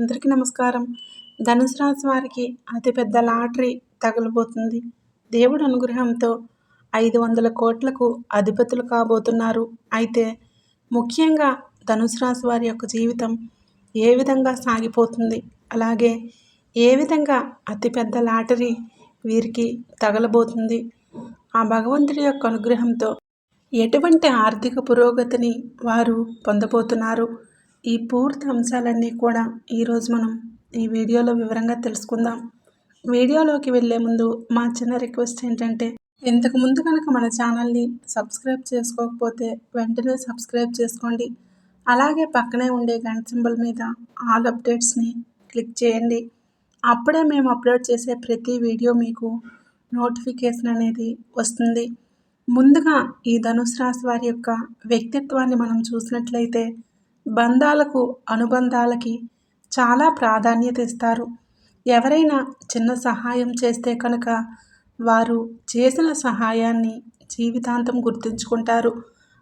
అందరికీ నమస్కారం. ధనుసు రాశి వారికి అతిపెద్ద లాటరీ తగలబోతుంది. దేవుడి అనుగ్రహంతో 500 కోట్లకు అధిపతులు కాబోతున్నారు. అయితే ముఖ్యంగా ధనుసు రాశి వారి యొక్క జీవితం ఏ విధంగా సాగిపోతుంది, అలాగే ఏ విధంగా అతిపెద్ద లాటరీ వీరికి తగలబోతుంది, ఆ భగవంతుడి యొక్క అనుగ్రహంతో ఎటువంటి ఆర్థిక పురోగతిని వారు పొందబోతున్నారు, ఈ పూర్తి అంశాలన్నీ కూడా ఈరోజు మనం ఈ వీడియోలో వివరంగా తెలుసుకుందాం. వీడియోలోకి వెళ్ళే ముందు మా చిన్న రిక్వెస్ట్ ఏంటంటే, ఇంతకు ముందు కనుక మన ఛానల్ని సబ్స్క్రైబ్ చేసుకోకపోతే వెంటనే సబ్స్క్రైబ్ చేసుకోండి. అలాగే పక్కనే ఉండే గంట సింబల్ మీద ఆల్ అప్డేట్స్ని క్లిక్ చేయండి. అప్పుడే మేము అప్లోడ్ చేసే ప్రతి వీడియో మీకు నోటిఫికేషన్ అనేది వస్తుంది. ముందుగా ఈ ధనుసు రాశి వారి యొక్క వ్యక్తిత్వాన్ని మనం చూసినట్లయితే బంధాలకు, అనుబంధాలకి చాలా ప్రాధాన్యత ఇస్తారు. ఎవరైనా చిన్న సహాయం చేస్తే కనుక వారు చేసిన సహాయాన్ని జీవితాంతం గుర్తుంచుకుంటారు.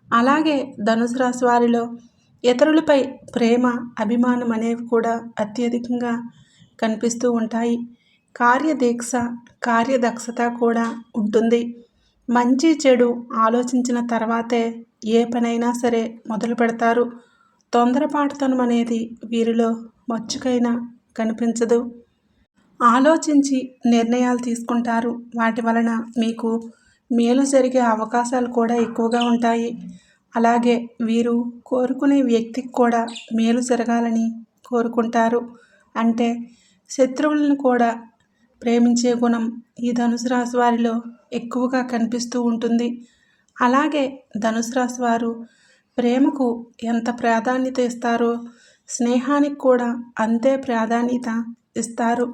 అలాగే ధనుసు రాశి వారిలో ఇతరులపై ప్రేమ, అభిమానం అనేవి కూడా అత్యధికంగా కనిపిస్తూ ఉంటాయి. కార్యదీక్ష, కార్యదక్షత కూడా ఉంటుంది. మంచి చెడు ఆలోచించిన తర్వాతే ఏ పనైనా సరే మొదలు పెడతారు. తొందరపాటుతనం అనేది వీరిలో మచ్చుకైనా కనిపించదు. ఆలోచించి నిర్ణయాలు తీసుకుంటారు. వాటి వలన మీకు మేలు జరిగే అవకాశాలు కూడా ఎక్కువగా ఉంటాయి. అలాగే వీరు కోరుకునే వ్యక్తికి కూడా మేలు జరగాలని కోరుకుంటారు. అంటే శత్రువులను కూడా ప్రేమించే గుణం ఈ ధనుసు రాశి వారిలో ఎక్కువగా కనిపిస్తూ ఉంటుంది. అలాగే ధనుసు రాశి వారు ప్రేమకు ఎంత ప్రాధాన్యత ఇస్తారో స్నేహానికి కూడా అంతే ప్రాధాన్యత ఇస్తారు.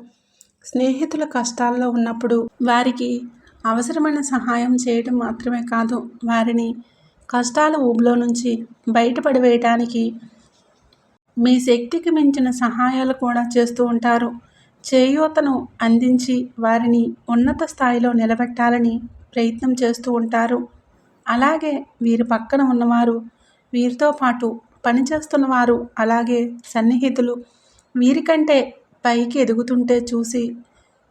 స్నేహితుల కష్టాల్లో ఉన్నప్పుడు వారికి అవసరమైన సహాయం చేయడం మాత్రమే కాదు, వారిని కష్టాల ఊబిలో నుంచి బయటపడి వేయటానికి మీ శక్తికి మించిన సహాయాలు కూడా చేస్తూ ఉంటారు. చేయూతను అందించి వారిని ఉన్నత స్థాయిలో నిలబెట్టాలని ప్రయత్నం చేస్తూ ఉంటారు. అలాగే వీరి పక్కన ఉన్నవారు, వీరితో పాటు పనిచేస్తున్న వారు, అలాగే సన్నిహితులు వీరికంటే పైకి ఎదుగుతుంటే చూసి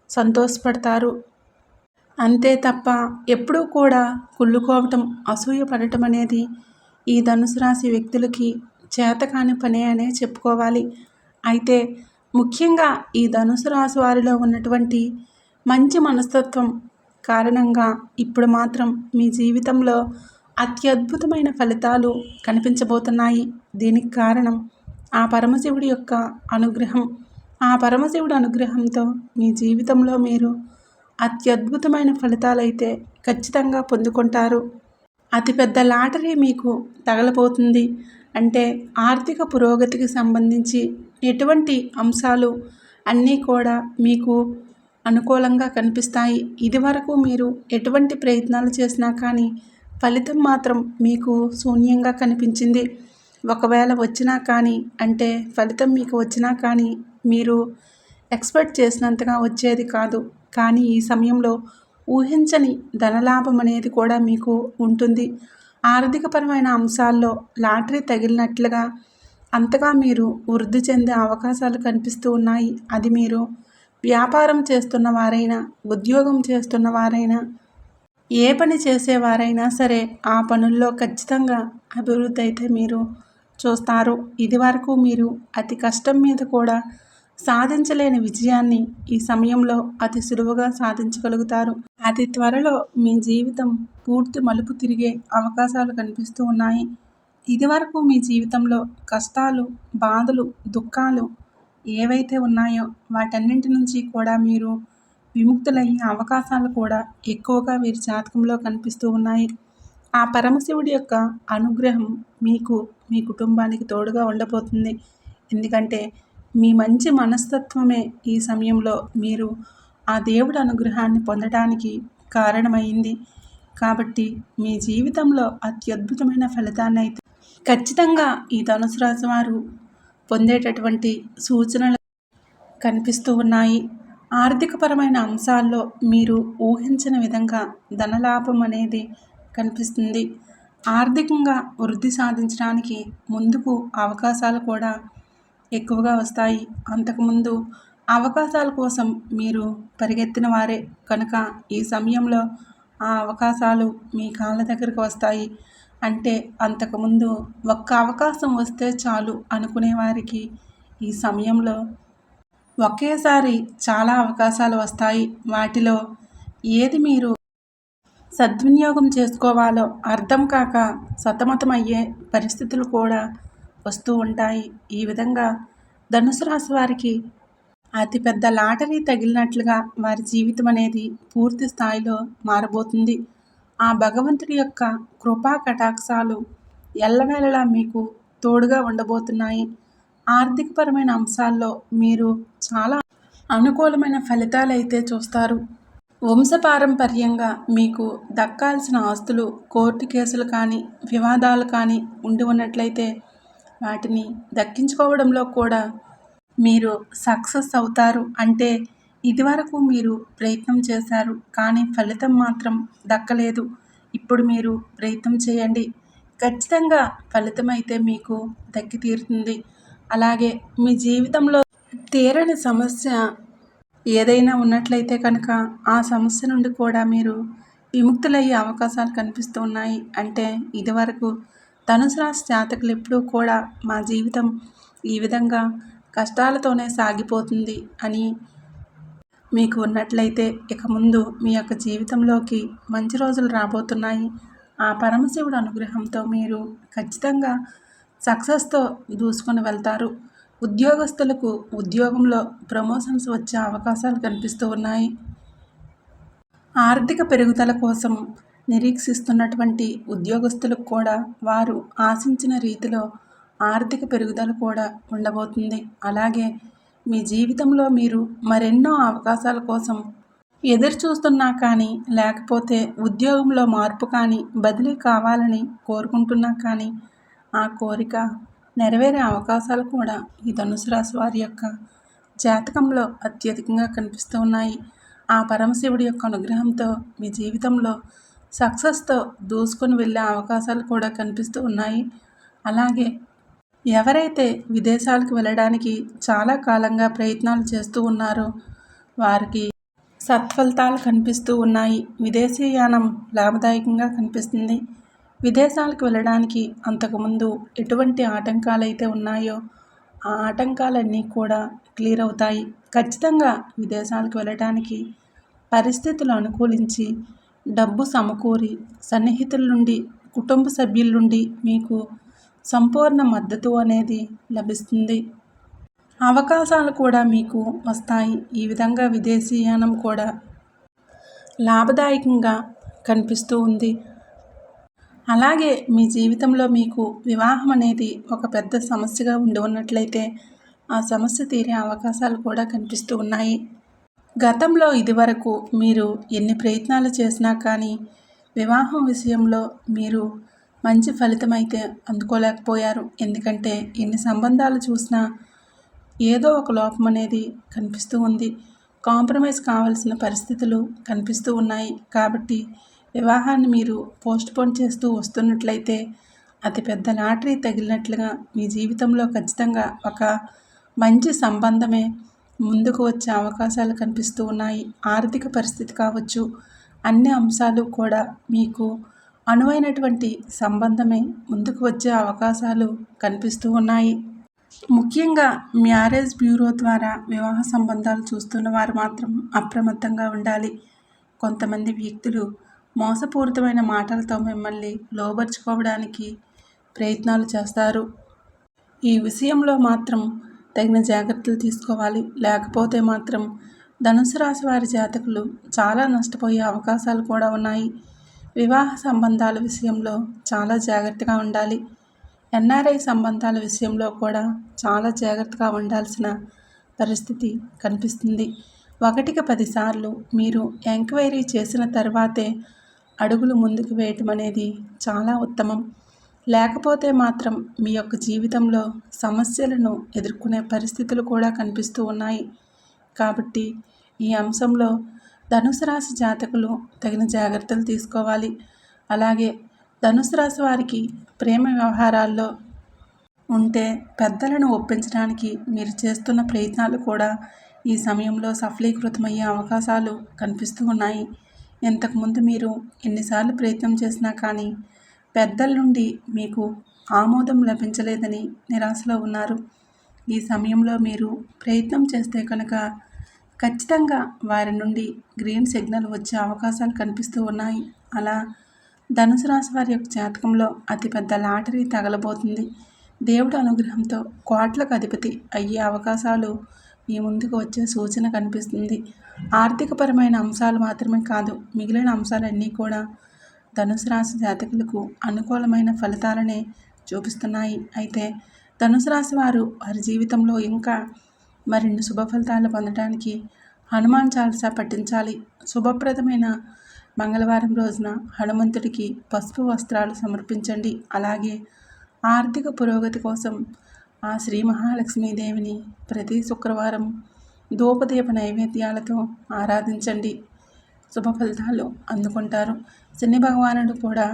సంతోషపడతారు. అంతే తప్ప ఎప్పుడూ కూడా కుళ్ళుకోవటం, అసూయ పడటం అనేది ఈ ధనుసు రాశి వ్యక్తులకి చేతకాని పనే అనే చెప్పుకోవాలి. అయితే ముఖ్యంగా ఈ ధనుసు రాశి వారిలో ఉన్నటువంటి మంచి మనస్తత్వం కారణంగా ఇప్పుడు మాత్రం మీ జీవితంలో అత్యద్భుతమైన ఫలితాలు కనిపించబోతున్నాయి. దీనికి కారణం ఆ పరమశివుడి యొక్క అనుగ్రహం. ఆ పరమశివుడి అనుగ్రహంతో మీ జీవితంలో మీరు అత్యద్భుతమైన ఫలితాలైతే ఖచ్చితంగా పొందుకుంటారు. అతిపెద్ద లాటరీ మీకు తగలబోతుంది. అంటే ఆర్థిక పురోగతికి సంబంధించి ఎటువంటి అంశాలు అన్నీ కూడా మీకు అనుకూలంగా కనిపిస్తాయి. ఇదివరకు మీరు ఎటువంటి ప్రయత్నాలు చేసినా కానీ ఫలితం మాత్రం మీకు శూన్యంగా కనిపించింది. ఒకవేళ వచ్చినా కానీ, అంటే ఫలితం మీకు వచ్చినా కానీ మీరు ఎక్స్పెక్ట్ చేసినంతగా వచ్చేది కాదు. కానీ ఈ సమయంలో ఊహించని ధనలాభం అనేది కూడా మీకు ఉంటుంది. ఆర్థికపరమైన అంశాల్లో లాటరీ తగిలినట్లుగా అంతగా మీరు వృద్ధి చెందే అవకాశాలు కనిపిస్తూ ఉన్నాయి. అది మీరు వ్యాపారం చేస్తున్న వారైనా, ఉద్యోగం చేస్తున్న వారైనా, ఏ పని చేసేవారైనా సరే ఆ పనుల్లో ఖచ్చితంగా అభివృద్ధి అయితే మీరు చూస్తారు. ఇదివరకు మీరు అతి కష్టం మీద కూడా సాధించలేని విజయాన్ని ఈ సమయంలో అతి సులువుగా సాధించగలుగుతారు. అతి త్వరలో మీ జీవితం పూర్తి మలుపు తిరిగే అవకాశాలు కనిపిస్తూ ఉన్నాయి. ఇదివరకు మీ జీవితంలో కష్టాలు, బాధలు, దుఃఖాలు ఏవైతే ఉన్నాయో వాటన్నింటి నుంచి కూడా మీరు విముక్తులయ్యే అవకాశాలు కూడా ఎక్కువగా వీరి జాతకంలో కనిపిస్తూ ఉన్నాయి. ఆ పరమశివుడి యొక్క అనుగ్రహం మీకు, మీ కుటుంబానికి తోడుగా ఉండబోతుంది. ఎందుకంటే మీ మంచి మనస్తత్వమే ఈ సమయంలో మీరు ఆ దేవుడి అనుగ్రహాన్ని పొందడానికి కారణమైంది. కాబట్టి మీ జీవితంలో అత్యద్భుతమైన ఫలితాన్ని అయితే ఖచ్చితంగా ఈ ధనుసు రాశి వారు పొందేటటువంటి సూచనలు కనిపిస్తూ ఉన్నాయి. ఆర్థికపరమైన అంశాల్లో మీరు ఊహించిన విధంగా ధనలాభం అనేది కనిపిస్తుంది. ఆర్థికంగా వృద్ధి సాధించడానికి ముందుకు అవకాశాలు కూడా ఎక్కువగా వస్తాయి. అంతకుముందు అవకాశాల కోసం మీరు పరిగెత్తిన వారే కనుక ఈ సమయంలో ఆ అవకాశాలు మీ కాళ్ళ దగ్గరకు వస్తాయి. అంటే అంతకుముందు ఒక్క అవకాశం వస్తే చాలు అనుకునే వారికి ఈ సమయంలో ఒకేసారి చాలా అవకాశాలు వస్తాయి. వాటిలో ఏది మీరు సద్వినియోగం చేసుకోవాలో అర్థం కాక సతమతమయ్యే పరిస్థితులు కూడా వస్తూ ఉంటాయి. ఈ విధంగా ధనుసు రాశి వారికి అతిపెద్ద లాటరీ తగిలినట్లుగా వారి జీవితం అనేది పూర్తి స్థాయిలో మారబోతుంది. ఆ భగవంతుడి యొక్క కృపా కటాక్షాలు ఎల్లవేళలా మీకు తోడుగా ఉండబోతున్నాయి. ఆర్థికపరమైన అంశాల్లో మీరు చాలా అనుకూలమైన ఫలితాలైతే చూస్తారు. వంశపారంపర్యంగా మీకు దక్కాల్సిన ఆస్తులు, కోర్టు కేసులు కానీ, వివాదాలు కానీ ఉండి ఉన్నట్లయితే వాటిని దక్కించుకోవడంలో కూడా మీరు సక్సెస్ అవుతారు. అంటే ఇదివరకు మీరు ప్రయత్నం చేశారు కానీ ఫలితం మాత్రం దక్కలేదు. ఇప్పుడు మీరు ప్రయత్నం చేయండి, ఖచ్చితంగా ఫలితం అయితే మీకు దక్కి తీరుతుంది. అలాగే మీ జీవితంలో తీరని సమస్య ఏదైనా ఉన్నట్లయితే కనుక ఆ సమస్య నుండి కూడా మీరు విముక్తులయ్యే అవకాశాలు కనిపిస్తూ ఉన్నాయి. అంటే ఇదివరకు ధనుసు రాశి జాతకులు ఎప్పుడూ కూడా మా జీవితం ఈ విధంగా కష్టాలతోనే సాగిపోతుంది అని మీకు ఉన్నట్లయితే ఇక ముందు మీ యొక్క జీవితంలోకి మంచి రోజులు రాబోతున్నాయి. ఆ పరమశివుడు అనుగ్రహంతో మీరు ఖచ్చితంగా సక్సెస్తో దూసుకొని వెళ్తారు. ఉద్యోగస్తులకు ఉద్యోగంలో ప్రమోషన్స్ వచ్చే అవకాశాలు కనిపిస్తూ ఉన్నాయి. ఆర్థిక పెరుగుదల కోసం నిరీక్షిస్తున్నటువంటి ఉద్యోగస్తులకు కూడా వారు ఆశించిన రీతిలో ఆర్థిక పెరుగుదల కూడా ఉండబోతుంది. అలాగే మీ జీవితంలో మీరు మరెన్నో అవకాశాల కోసం ఎదురు చూస్తున్నా కానీ, లేకపోతే ఉద్యోగంలో మార్పు కానీ, బదిలీ కావాలని కోరుకుంటున్నా కానీ ఆ కోరిక నెరవేరే అవకాశాలు కూడా ఈ ధనుసు రాశి వారి యొక్క జాతకంలో అత్యధికంగా కనిపిస్తూ ఉన్నాయి. ఆ పరమశివుడి యొక్క అనుగ్రహంతో మీ జీవితంలో సక్సెస్తో దూసుకొని వెళ్ళే అవకాశాలు కూడా కనిపిస్తూ ఉన్నాయి. అలాగే ఎవరైతే విదేశాలకు వెళ్ళడానికి చాలా కాలంగా ప్రయత్నాలు చేస్తూ ఉన్నారో వారికి సత్ఫలితాలు కనిపిస్తూ ఉన్నాయి. విదేశీయానం లాభదాయకంగా కనిపిస్తుంది. విదేశాలకు వెళ్ళడానికి అంతకుముందు ఎటువంటి ఆటంకాలు అయితే ఉన్నాయో ఆ ఆటంకాలన్నీ కూడా క్లియర్ అవుతాయి. ఖచ్చితంగా విదేశాలకు వెళ్ళడానికి పరిస్థితులు అనుకూలించి డబ్బు సమకూరి సన్నిహితుల నుండి, కుటుంబ సభ్యుల నుండి మీకు సంపూర్ణ మద్దతు అనేది లభిస్తుంది. అవకాశాలు కూడా మీకు వస్తాయి. ఈ విధంగా విదేశీయానం కూడా లాభదాయకంగా కనిపిస్తూ ఉంది. అలాగే మీ జీవితంలో మీకు వివాహం అనేది ఒక పెద్ద సమస్యగా ఉండి ఉన్నట్లయితే ఆ సమస్య తీరే అవకాశాలు కూడా కనిపిస్తూ ఉన్నాయి. గతంలో ఇదివరకు మీరు ఎన్ని ప్రయత్నాలు చేసినా కానీ వివాహం విషయంలో మీరు మంచి ఫలితం అయితే అందుకోలేకపోయారు. ఎందుకంటే ఎన్ని సంబంధాలు చూసినా ఏదో ఒక లోపం అనేది కనిపిస్తూ ఉంది. కాంప్రమైజ్ కావాల్సిన పరిస్థితులు కనిపిస్తూ ఉన్నాయి. కాబట్టి వివాహాన్ని మీరు పోస్ట్పోన్ చేస్తూ వస్తున్నట్లయితే అతిపెద్ద లాటరీ తగిలినట్లుగా మీ జీవితంలో ఖచ్చితంగా ఒక మంచి సంబంధమే ముందుకు వచ్చే అవకాశాలు కనిపిస్తూ ఉన్నాయి. ఆర్థిక పరిస్థితి కావచ్చు, అన్ని అంశాలు కూడా మీకు అనువైనటువంటి సంబంధమే ముందుకు వచ్చే అవకాశాలు కనిపిస్తూ ఉన్నాయి. ముఖ్యంగా మ్యారేజ్ బ్యూరో ద్వారా వివాహ సంబంధాలు చూస్తున్న వారు మాత్రం అప్రమత్తంగా ఉండాలి. కొంతమంది వ్యక్తులు మోసపూరితమైన మాటలతో మిమ్మల్ని లోబర్చుకోవడానికి ప్రయత్నాలు చేస్తారు. ఈ విషయంలో మాత్రం తగిన జాగ్రత్తలు తీసుకోవాలి. లేకపోతే మాత్రం ధనుసు రాశి వారి జాతకులు చాలా నష్టపోయే అవకాశాలు కూడా ఉన్నాయి. వివాహ సంబంధాల విషయంలో చాలా జాగ్రత్తగా ఉండాలి. ఎన్ఆర్ఐ సంబంధాల విషయంలో కూడా చాలా జాగ్రత్తగా ఉండాల్సిన పరిస్థితి కనిపిస్తుంది. 1కి 10 సార్లు మీరు ఎంక్వైరీ చేసిన తర్వాతే అడుగులు ముందుకు వేయటం అనేది చాలా ఉత్తమం. లేకపోతే మాత్రం మీ యొక్క జీవితంలో సమస్యలను ఎదుర్కొనే పరిస్థితులు కూడా కనిపిస్తూ ఉన్నాయి. కాబట్టి ఈ అంశంలో ధనుసు రాశి జాతకులు తగిన జాగ్రత్తలు తీసుకోవాలి. అలాగే ధనుసు రాశి వారికి ప్రేమ వ్యవహారాల్లో ఉంటే పెద్దలను ఒప్పించడానికి మీరు చేస్తున్న ప్రయత్నాలు కూడా ఈ సమయంలో సఫలీకృతమయ్యే అవకాశాలు కనిపిస్తూ ఉన్నాయి. ఇంతకుముందు మీరు ఎన్నిసార్లు ప్రయత్నం చేసినా కానీ పెద్దల నుండి మీకు ఆమోదం లభించలేదని నిరాశలో ఉన్నారు. ఈ సమయంలో మీరు ప్రయత్నం చేస్తే కనుక ఖచ్చితంగా వారి నుండి గ్రీన్ సిగ్నల్ వచ్చే అవకాశాలు కనిపిస్తూ ఉన్నాయి. అలా ధనుసు రాశి వారి యొక్క జాతకంలో అతిపెద్ద లాటరీ తగలబోతుంది. దేవుడి అనుగ్రహంతో కోట్లకు అధిపతి అయ్యే అవకాశాలు మీ ముందుకు వచ్చే సూచన కనిపిస్తుంది. ఆర్థికపరమైన అంశాలు మాత్రమే కాదు, మిగిలిన అంశాలన్నీ కూడా ధనుసు రాశి జాతకులకు అనుకూలమైన ఫలితాలనే చూపిస్తున్నాయి. అయితే ధనుసు రాశి వారి జీవితంలో ఇంకా మరిన్ని శుభ ఫలితాలు పొందడానికి హనుమాన్ చాలీసా పఠించాలి. శుభప్రదమైన మంగళవారం రోజున హనుమంతుడికి పసుపు వస్త్రాలు సమర్పించండి. అలాగే ఆర్థిక పురోగతి కోసం ఆ శ్రీ మహాలక్ష్మీదేవిని ప్రతి శుక్రవారం ధూపదీప నైవేద్యాలతో ఆరాధించండి. శుభ ఫలితాలు అందుకుంటారు. శని భగవానుడు కూడా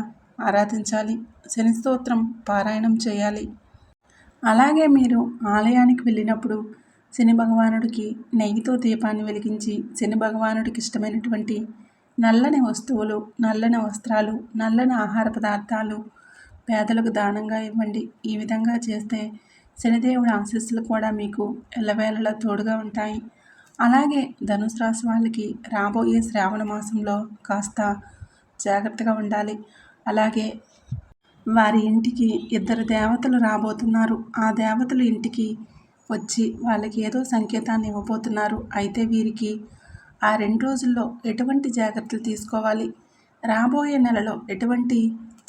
ఆరాధించాలి. శని స్తోత్రం పారాయణం చేయాలి. అలాగే మీరు ఆలయానికి వెళ్ళినప్పుడు శని భగవానుడికి నెయ్యితో దీపాన్ని వెలిగించి శని భగవానుడికి ఇష్టమైనటువంటి నల్లని వస్తువులు, నల్లని వస్త్రాలు, నల్లని ఆహార పదార్థాలు పేదలకు దానంగా ఇవ్వండి. ఈ విధంగా చేస్తే శనిదేవుడి ఆశీస్సులు కూడా మీకు ఎల్లవేళలా తోడుగా ఉంటాయి. అలాగే ధనుసు రాశి వాళ్ళకి రాబోయే శ్రావణ మాసంలో కాస్త జాగ్రత్తగా ఉండాలి. అలాగే వారి ఇంటికి 2 దేవతలు రాబోతున్నారు. ఆ దేవతలు ఇంటికి వచ్చి వాళ్ళకి ఏదో సంకేతాన్ని ఇవ్వబోతున్నారు. అయితే వీరికి ఆ 2 రోజుల్లో ఎటువంటి జాగ్రత్తలు తీసుకోవాలి, రాబోయే నెలలో ఎటువంటి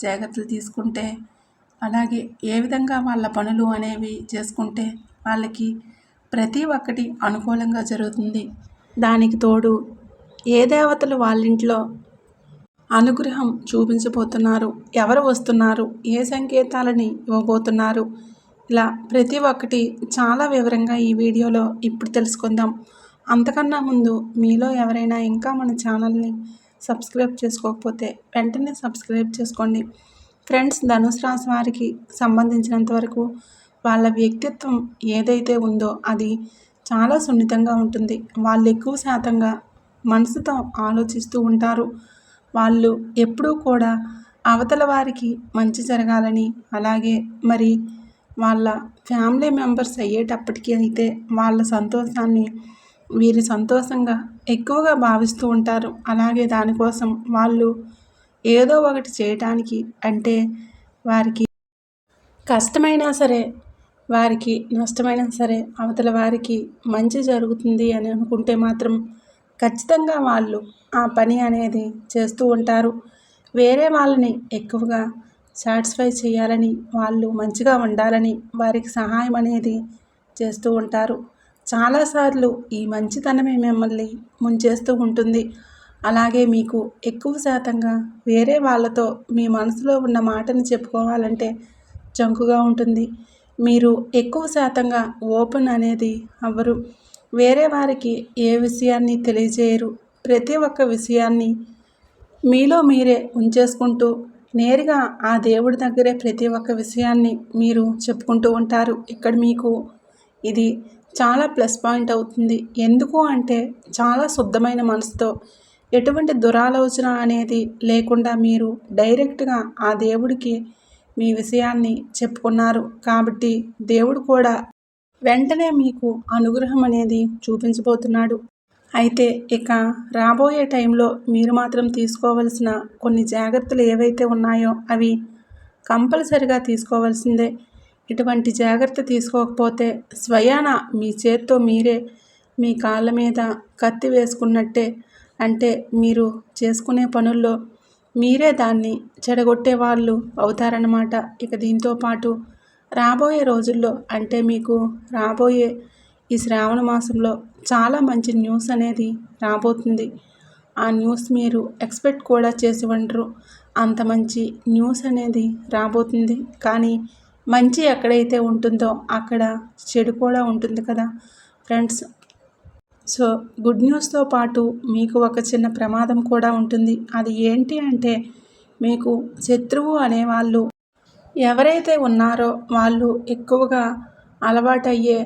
జాగ్రత్తలు తీసుకుంటే, అలాగే ఏ విధంగా వాళ్ళ పనులు అనేవి చేసుకుంటే వాళ్ళకి ప్రతి ఒక్కటి అనుకూలంగా జరుగుతుంది. దానికి తోడు ఏ దేవతలు వాళ్ళింట్లో అనుగ్రహం చూపించబోతున్నారు, ఎవరు వస్తున్నారు, ఏ సంకేతాలని ఇవ్వబోతున్నారు, ఇలా ప్రతి ఒక్కటి చాలా వివరంగా ఈ వీడియోలో ఇప్పుడు తెలుసుకుందాం. అంతకన్నా ముందు మీలో ఎవరైనా ఇంకా మన ఛానల్ని సబ్స్క్రైబ్ చేసుకోకపోతే వెంటనే సబ్స్క్రైబ్ చేసుకోండి. ఫ్రెండ్స్, ధనుసు రాశి వారికి సంబంధించినంత వరకు వాళ్ళ వ్యక్తిత్వం ఏదైతే ఉందో అది చాలా సున్నితంగా ఉంటుంది. వాళ్ళు ఎక్కువ శాతంగా మనసుతో ఆలోచిస్తూ ఉంటారు. వాళ్ళు ఎప్పుడూ కూడా అవతల వారికి మంచి జరగాలని, అలాగే మరి వాళ్ళ ఫ్యామిలీ మెంబర్స్ అయ్యేటప్పటికీ అయితే వాళ్ళ సంతోషాన్ని వీరి సంతోషంగా ఎక్కువగా భావిస్తూ ఉంటారు. అలాగే దానికోసం వాళ్ళు ఏదో ఒకటి చేయటానికి, అంటే వారికి కష్టమైనా సరే, వారికి నష్టమైనా సరే, అవతల వారికి మంచి జరుగుతుంది అని అనుకుంటే మాత్రం ఖచ్చితంగా వాళ్ళు ఆ పని అనేది చేస్తూ ఉంటారు. వేరే వాళ్ళని ఎక్కువగా సాటిస్ఫై చేయాలని, వాళ్ళు మంచిగా ఉండాలని వారికి సహాయం అనేది చేస్తూ ఉంటారు. చాలాసార్లు ఈ మంచితనమే మిమ్మల్ని ముంచేస్తూ ఉంటుంది. అలాగే మీకు ఎక్కువ శాతంగా వేరే వాళ్ళతో మీ మనసులో ఉన్న మాటని చెప్పుకోవాలంటే జంకుగా ఉంటుంది. మీరు ఎక్కువ శాతంగా ఓపెన్ అనేది అవ్వరు. వేరే వారికి ఏ విషయాన్ని తెలియజేయరు. ప్రతి ఒక్క విషయాన్ని మీలో మీరే ఉంచేసుకుంటూ నేరుగా ఆ దేవుడి దగ్గరే ప్రతి ఒక్క విషయాన్ని మీరు చెప్పుకుంటూ ఉంటారు. ఇక్కడ మీకు ఇది చాలా ప్లస్ పాయింట్ అవుతుంది. ఎందుకు అంటే చాలా శుద్ధమైన మనసుతో, ఎటువంటి దురాలోచన అనేది లేకుండా మీరు డైరెక్ట్గా ఆ దేవుడికి మీ విషయాన్ని చెప్పుకున్నారు. కాబట్టి దేవుడు కూడా వెంటనే మీకు అనుగ్రహం అనేది చూపించబోతున్నాడు. అయితే ఇక రాబోయే టైంలో మీరు మాత్రం తీసుకోవలసిన కొన్ని జాగ్రత్తలు ఏవైతే ఉన్నాయో అవి కంపల్సరిగా తీసుకోవాల్సిందే. ఇటువంటి జాగ్రత్త తీసుకోకపోతే స్వయాన మీ చేత్తో మీరే మీ కాళ్ళ మీద కత్తి వేసుకున్నట్టే. అంటే మీరు చేసుకునే పనుల్లో మీరే దాన్ని చెడగొట్టే వాళ్ళు అవుతారన్నమాట. ఇక దీంతో పాటు రాబోయే రోజుల్లో, అంటే మీకు రాబోయే ఈ శ్రావణ మాసంలో చాలా మంచి న్యూస్ అనేది రాబోతుంది. ఆ న్యూస్ మీరు ఎక్స్పెక్ట్ కూడా చేసి ఉండరు. అంత మంచి న్యూస్ అనేది రాబోతుంది. కానీ మంచి ఎక్కడైతే ఉంటుందో అక్కడ చెడు కూడా ఉంటుంది కదా ఫ్రెండ్స్. సో గుడ్ న్యూస్తో పాటు మీకు ఒక చిన్న ప్రమాదం కూడా ఉంటుంది. అది ఏంటి అంటే మీకు శత్రువు అనేవాళ్ళు ఎవరైతే ఉన్నారో వాళ్ళు ఎక్కువగా అలవాటయ్యే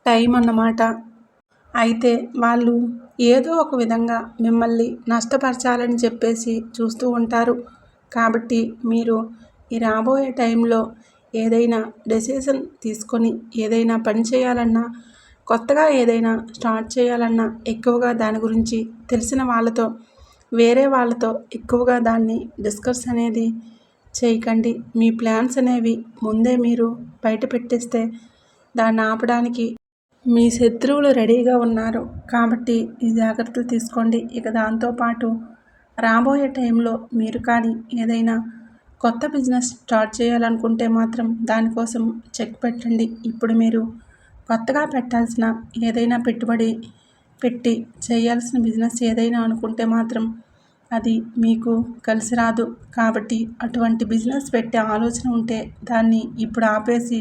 టైం అన్నమాట. అయితే వాళ్ళు ఏదో ఒక విధంగా మిమ్మల్ని నష్టపరచాలని చెప్పేసి చూస్తూ ఉంటారు. కాబట్టి మీరు ఈ రాబోయే టైంలో ఏదైనా డెసిషన్ తీసుకొని ఏదైనా పని చేయాలన్నా, కొత్తగా ఏదైనా స్టార్ట్ చేయాలన్నా ఎక్కువగా దాని గురించి తెలిసిన వాళ్ళతో, వేరే వాళ్ళతో ఎక్కువగా దాన్ని డిస్కస్ అనేది చేయకండి. మీ ప్లాన్స్ అనేవి ముందే మీరు బయట పెట్టేస్తే దాన్ని ఆపడానికి మీ శత్రువులు రెడీగా ఉన్నారు. కాబట్టి ఈ జాగ్రత్తలు తీసుకోండి. ఇక దాంతోపాటు రాబోయే టైంలో మీరు కానీ ఏదైనా కొత్త బిజినెస్ స్టార్ట్ చేయాలనుకుంటే మాత్రం దానికోసం చెక్ పెట్టండి. ఇప్పుడు మీరు కొత్తగా పెట్టాల్సిన ఏదైనా పెట్టుబడి పెట్టి చేయాల్సిన బిజినెస్ ఏదైనా అనుకుంటే మాత్రం అది మీకు కలిసి రాదు. కాబట్టి అటువంటి బిజినెస్ పెట్టే ఆలోచన ఉంటే దాన్ని ఇప్పుడు ఆపేసి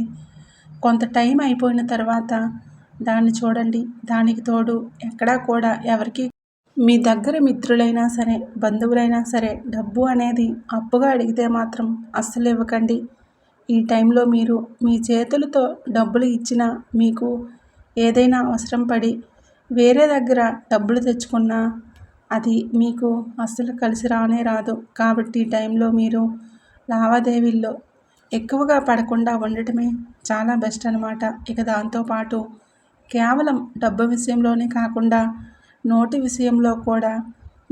కొంత టైం అయిపోయిన తర్వాత దాన్ని చూడండి. దానికి తోడు ఎక్కడా కూడా ఎవరికి మీ దగ్గర మిత్రులైనా సరే, బంధువులైనా సరే డబ్బు అనేది అప్పుగా అడిగితే మాత్రం అస్సలు ఇవ్వకండి. ఈ టైంలో మీరు మీ చేతులతో డబ్బులు ఇచ్చినా, మీకు ఏదైనా అవసరం పడి వేరే దగ్గర డబ్బులు తెచ్చుకున్నా అది మీకు అస్సలు కలిసి రానే రాదు. కాబట్టి ఈ టైంలో మీరు లావాదేవీల్లో ఎక్కువగా పడకుండా ఉండటమే చాలా బెస్ట్ అనమాట. ఇక దాంతోపాటు కేవలం డబ్బు విషయంలోనే కాకుండా నోటి విషయంలో కూడా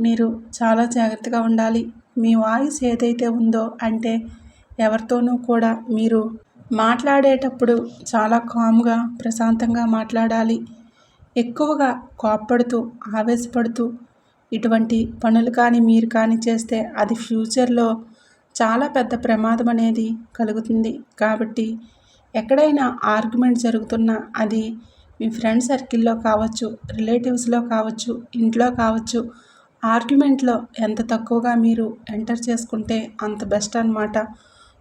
మీరు చాలా జాగ్రత్తగా ఉండాలి. మీ వాయిస్ ఏదైతే ఉందో అంటే ఎవరితోనూ కూడా మీరు మాట్లాడేటప్పుడు చాలా కామ్గా, ప్రశాంతంగా మాట్లాడాలి. ఎక్కువగా కోప్పడుతూ, ఆవేశపడుతూ ఇటువంటి పనులు కానీ మీరు కానీ చేస్తే అది ఫ్యూచర్లో చాలా పెద్ద ప్రమాదం అనేది కలుగుతుంది. కాబట్టి ఎక్కడైనా ఆర్గ్యుమెంట్ జరుగుతున్నా అది మీ ఫ్రెండ్ సర్కిల్లో కావచ్చు, రిలేటివ్స్లో కావచ్చు, ఇంట్లో కావచ్చు, ఆర్గ్యుమెంట్లో ఎంత తక్కువగా మీరు ఎంటర్ చేసుకుంటే అంత బెస్ట్ అనమాట.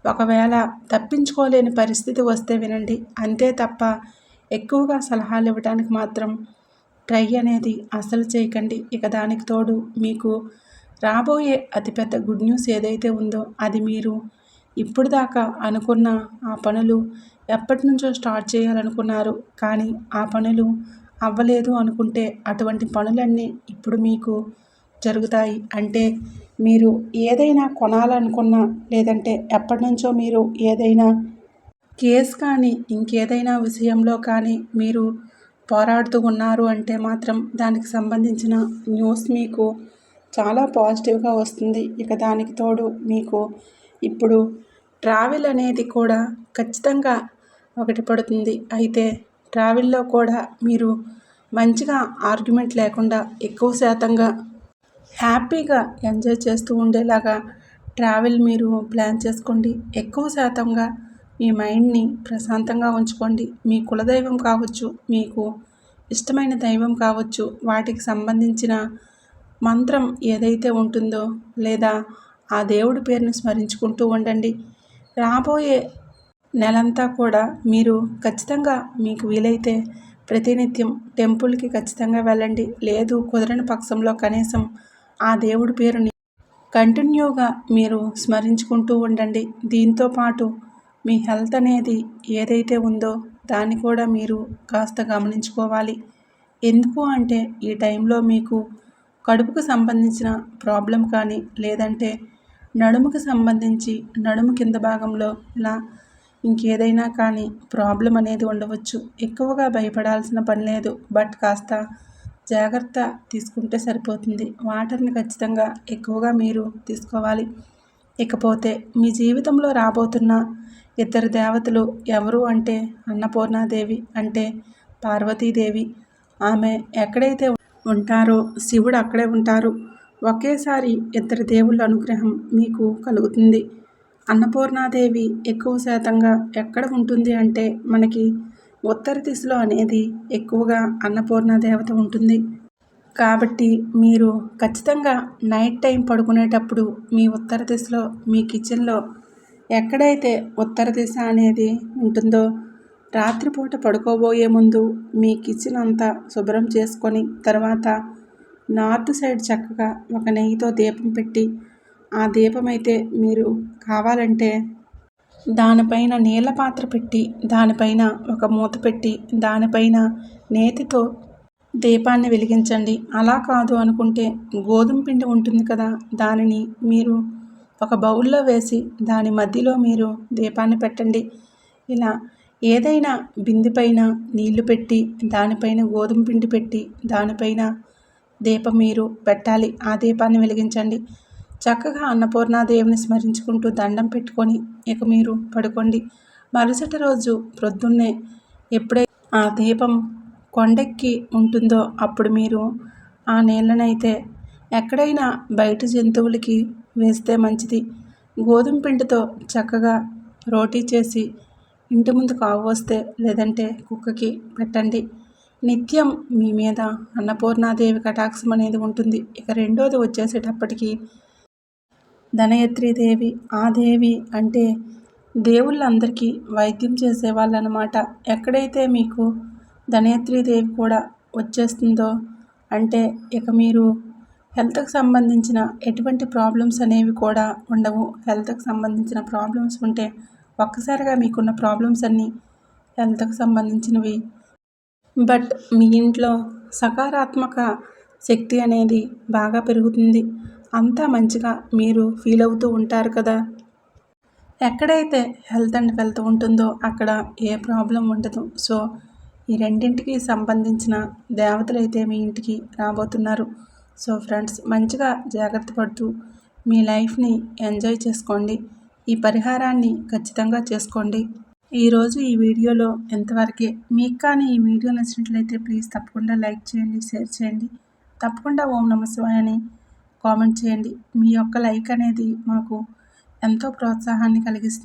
ఒకవేళ తప్పించుకోలేని పరిస్థితి వస్తే వినండి, అంతే తప్ప ఎక్కువగా సలహాలు ఇవ్వడానికి మాత్రం ట్రై అనేది అస్సలు చేయకండి. ఇక దానికి తోడు మీకు రాబోయే అతిపెద్ద గుడ్ న్యూస్ ఏదైతే ఉందో అది మీరు ఇప్పుడు దాకా అనుకున్న ఆ పనులు ఎప్పటి నుంచో స్టార్ట్ చేయాలనుకున్నారు, కానీ ఆ పనులు అవ్వలేదు అనుకుంటే అటువంటి పనులన్నీ ఇప్పుడు మీకు జరుగుతాయి. అంటే మీరు ఏదైనా కొనాలనుకున్నా, లేదంటే ఎప్పటి నుంచో మీరు ఏదైనా కేస్ కానీ ఇంకేదైనా విషయంలో కానీ మీరు పోరాడుతూ ఉన్నారు అంటే మాత్రం దానికి సంబంధించిన న్యూస్ మీకు చాలా పాజిటివ్గా వస్తుంది. ఇక దానికి తోడు మీకు ఇప్పుడు ట్రావెల్ అనేది కూడా ఖచ్చితంగా ఒకటి పడుతుంది. అయితే ట్రావెల్లో కూడా మీరు మంచిగా ఆర్గ్యుమెంట్ లేకుండా ఎక్కువ శాతంగా హ్యాపీగా ఎంజాయ్ చేస్తూ ఉండేలాగా ట్రావెల్ మీరు ప్లాన్ చేసుకోండి. ఎక్కువ శాతంగా మీ మైండ్ని ప్రశాంతంగా ఉంచుకోండి. మీ కులదైవం కావచ్చు, మీకు ఇష్టమైన దైవం కావచ్చు, వాటికి సంబంధించిన మంత్రం ఏదైతే ఉంటుందో లేదా ఆ దేవుడి పేరుని స్మరించుకుంటూ ఉండండి. రాబోయే నెలంతా కూడా మీరు ఖచ్చితంగా మీకు వీలైతే ప్రతినిత్యం టెంపుల్కి ఖచ్చితంగా వెళ్ళండి. లేదు కుదరని పక్షంలో కనీసం ఆ దేవుడి పేరుని కంటిన్యూగా మీరు స్మరించుకుంటూ ఉండండి. దీంతో పాటు మీ హెల్త్ అనేది ఏదైతే ఉందో దాన్ని కూడా మీరు కాస్త గమనించుకోవాలి. ఎందుకు అంటే ఈ టైంలో మీకు కడుపుకు సంబంధించిన ప్రాబ్లం కానీ, లేదంటే నడుముకు సంబంధించి నడుము కింద భాగంలో ఇలా ఇంకేదైనా కానీ ప్రాబ్లం అనేది ఉండవచ్చు. ఎక్కువగా భయపడాల్సిన పని లేదు, బట్ కాస్త జాగ్రత్త తీసుకుంటే సరిపోతుంది. వాటర్ని ఖచ్చితంగా ఎక్కువగా మీరు తీసుకోవాలి. ఇకపోతే మీ జీవితంలో రాబోతున్న ఇద్దరు దేవతలు ఎవరు అంటే అన్నపూర్ణాదేవి అంటే పార్వతీదేవి. ఆమె ఎక్కడైతే ఉంటారో శివుడు అక్కడే ఉంటారు. ఒకేసారి ఇద్దరు దేవుళ్ళ అనుగ్రహం మీకు కలుగుతుంది. అన్నపూర్ణాదేవి ఎక్కువ శాతంగా ఎక్కడ ఉంటుంది అంటే మనకి ఉత్తర దిశలో అనేది ఎక్కువగా అన్నపూర్ణ దేవత ఉంటుంది. కాబట్టి మీరు ఖచ్చితంగా నైట్ టైం పడుకునేటప్పుడు మీ ఉత్తర దిశలో మీ కిచెన్లో ఎక్కడైతే ఉత్తర దిశ అనేది ఉంటుందో రాత్రిపూట పడుకోబోయే ముందు మీ కిచెన్ అంతా శుభ్రం చేసుకొని తర్వాత నార్త్ సైడ్ చక్కగా ఒక నెయ్యితో దీపం పెట్టి, ఆ దీపం అయితే మీరు కావాలంటే దానిపైన నీళ్ళ పాత్ర పెట్టి దానిపైన ఒక మూత పెట్టి దానిపైన నేతితో దీపాన్ని వెలిగించండి. అలా కాదు అనుకుంటే గోధుమ పిండి ఉంటుంది కదా, దానిని మీరు ఒక బౌల్లో వేసి దాని మధ్యలో మీరు దీపాన్ని పెట్టండి. ఇలా ఏదైనా బిందె పైన నీళ్లు పెట్టి దానిపైన గోధుమ పిండి పెట్టి దానిపైన దీపం మీరు పెట్టాలి. ఆ దీపాన్ని వెలిగించండి. చక్కగా అన్నపూర్ణాదేవిని స్మరించుకుంటూ దండం పెట్టుకొని ఇక మీరు పడుకోండి. మరుసటి రోజు ప్రొద్దున్నే ఎప్పుడైతే ఆ దీపం కొండెక్కి ఉంటుందో అప్పుడు మీరు ఆ నీళ్ళనైతే ఎక్కడైనా బయట జంతువులకి వేస్తే మంచిది. గోధుమ పిండితో చక్కగా రోటీ చేసి ఇంటి ముందు కావు వస్తే లేదంటే కుక్కకి పెట్టండి. నిత్యం మీ మీద అన్నపూర్ణాదేవి కటాక్షం అనేది ఉంటుంది. ఇక రెండోది వచ్చేసేటప్పటికి ధనయత్రీదేవి. ఆ దేవి అంటే దేవుళ్ళందరికీ వైద్యం చేసేవాళ్ళు అన్నమాట. ఎక్కడైతే మీకు ధనయత్రీదేవి కూడా వచ్చేస్తుందో అంటే ఇక మీరు హెల్త్కి సంబంధించిన ఎటువంటి ప్రాబ్లమ్స్ అనేవి కూడా ఉండవు. హెల్త్కి సంబంధించిన ప్రాబ్లమ్స్ ఉంటే ఒక్కసారిగా మీకున్న ప్రాబ్లమ్స్ అన్నీ హెల్త్కి సంబంధించినవి. బట్ మీ ఇంట్లో సకారాత్మక శక్తి అనేది బాగా పెరుగుతుంది. అంతా మంచిగా మీరు ఫీల్ అవుతూ ఉంటారు కదా. ఎక్కడైతే హెల్త్ అండ్ వెల్త్ ఉంటుందో అక్కడ ఏ ప్రాబ్లం ఉండదు. సో ఈ రెండింటికి సంబంధించిన దేవతలు అయితే మీ ఇంటికి రాబోతున్నారు. సో ఫ్రెండ్స్, మంచిగా జాగ్రత్త పడుతూ మీ లైఫ్ని ఎంజాయ్ చేసుకోండి. ఈ పరిహారాన్ని ఖచ్చితంగా చేసుకోండి. ఈరోజు ఈ వీడియోలో ఎంతవరకే. మీకు కానీ ఈ వీడియో నచ్చినట్లయితే ప్లీజ్ తప్పకుండా లైక్ చేయండి, షేర్ చేయండి. తప్పకుండా ఓం నమః శివాయ అని కామెంట్ చేయండి. మీ యొక్క లైక్ అనేది మాకు ఎంతో ప్రోత్సాహాన్ని కలిగిస్తుంది.